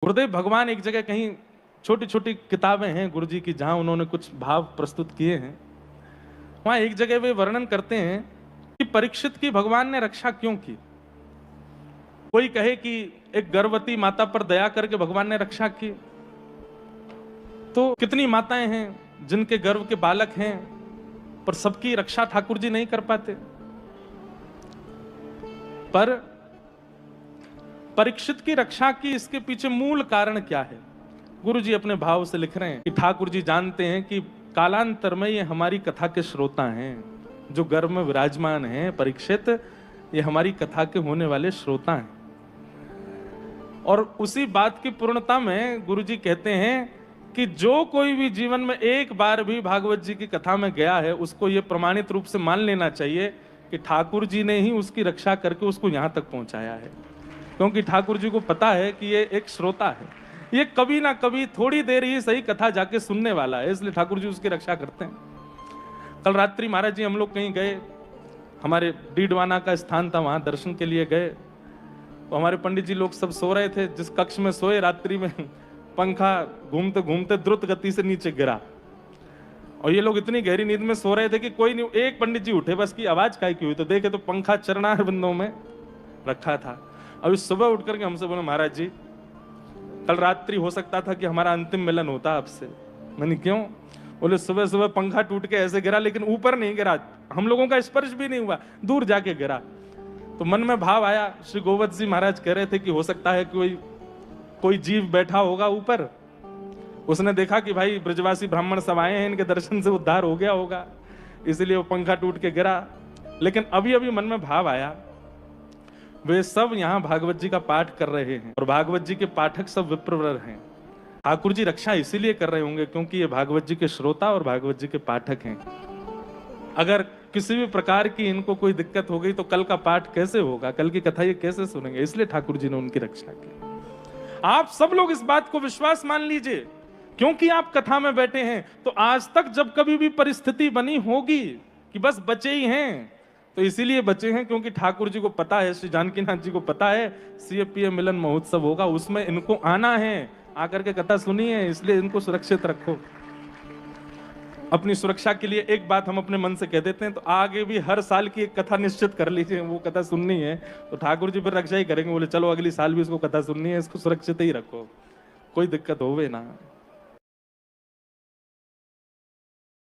गुरुदेव भगवान एक जगह कहीं छोटी छोटी किताबें हैं गुरु जी की, जहां उन्होंने कुछ भाव प्रस्तुत किए हैं। वहां एक जगह वे वर्णन करते हैं कि परीक्षित की भगवान ने रक्षा क्यों की। कोई कहे कि एक गर्भवती माता पर दया करके भगवान ने रक्षा की, तो कितनी माताएं हैं जिनके गर्भ के बालक हैं, पर सबकी रक्षा ठाकुर जी नहीं कर पाते। पर परीक्षित की रक्षा की इसके पीछे मूल कारण क्या है? गुरु जी अपने भाव से लिख रहे हैं कि ठाकुर जी जानते हैं कि कालांतर में ये हमारी कथा के श्रोता हैं, जो गर्भ में विराजमान हैं परीक्षित, ये हमारी कथा के होने वाले श्रोता हैं। और उसी बात की पूर्णता में गुरु जी कहते हैं कि जो कोई भी जीवन में एक बार भी भागवत जी की कथा में गया है, उसको ये प्रमाणित रूप से मान लेना चाहिए कि ठाकुर जी ने ही उसकी रक्षा करके उसको यहां तक पहुंचाया है। क्योंकि ठाकुर जी को पता है कि ये एक श्रोता है, ये कभी ना कभी थोड़ी देर ही सही कथा जाके सुनने वाला है, इसलिए ठाकुर जी उसकी रक्षा करते हैं। कल रात्रि महाराज जी हम लोग कहीं गए, हमारे डीडवाना का स्थान था, वहां दर्शन के लिए गए, तो हमारे पंडित जी लोग सब सो रहे थे। जिस कक्ष में सोए, रात्रि में पंखा घूमते घूमते द्रुत गति से नीचे गिरा, और ये लोग इतनी गहरी नींद में सो रहे थे कि कोई नहीं, एक पंडित जी उठे, बस की आवाज काय की हुई, तो देखे तो पंखा चरणार बिंदों में रखा था। अभी सुबह उठ करके हमसे बोले, महाराज जी कल रात्रि हो सकता था कि हमारा अंतिम मिलन होता आपसे। मैंने क्यों? बोले सुबह सुबह पंखा टूट के ऐसे गिरा, लेकिन ऊपर नहीं गिरा, हम लोगों का स्पर्श भी नहीं हुआ, दूर जाके गिरा। तो मन में भाव आया, श्री गोवध जी महाराज कह रहे थे कि हो सकता है कोई जीव बैठा होगा ऊपर, उसने देखा कि भाई ब्रजवासी ब्राह्मण सब आए हैं, इनके दर्शन से उद्धार हो गया होगा, इसलिए वो पंखा टूट के गिरा। लेकिन अभी अभी मन में भाव आया, वे सब यहाँ भागवत जी का पाठ कर रहे हैं और भागवत जी के पाठक सब विप्रवर हैं। ठाकुर जी रक्षा इसीलिए कर रहे होंगे क्योंकि ये भागवत जी के श्रोता और भागवत जी के पाठक हैं। अगर किसी भी प्रकार की इनको कोई दिक्कत हो गई तो कल का पाठ कैसे होगा, कल की कथा ये कैसे सुनेंगे? इसलिए ठाकुर जी ने उनकी रक्षा की। आप सब लोग इस बात को विश्वास मान लीजिए, क्योंकि आप कथा में बैठे हैं, तो आज तक जब कभी भी परिस्थिति बनी होगी कि बस बचे ही हैं, तो इसीलिए बचे हैं क्योंकि ठाकुर जी को पता है, श्री जानकीनाथ जी को पता है सीएपीए मिलन महोत्सव होगा, उसमें इनको आना है, आकर के कथा सुनी है, इसलिए इनको सुरक्षित रखो। अपनी सुरक्षा के लिए एक बात हम अपने मन से कह देते हैं, तो आगे भी हर साल की एक कथा निश्चित कर लीजिए, वो कथा सुननी है तो ठाकुर जी फिर रक्षा ही करेंगे। बोले चलो अगली साल भी इसको कथा सुननी है, इसको सुरक्षित ही रखो, कोई दिक्कत होवे ना।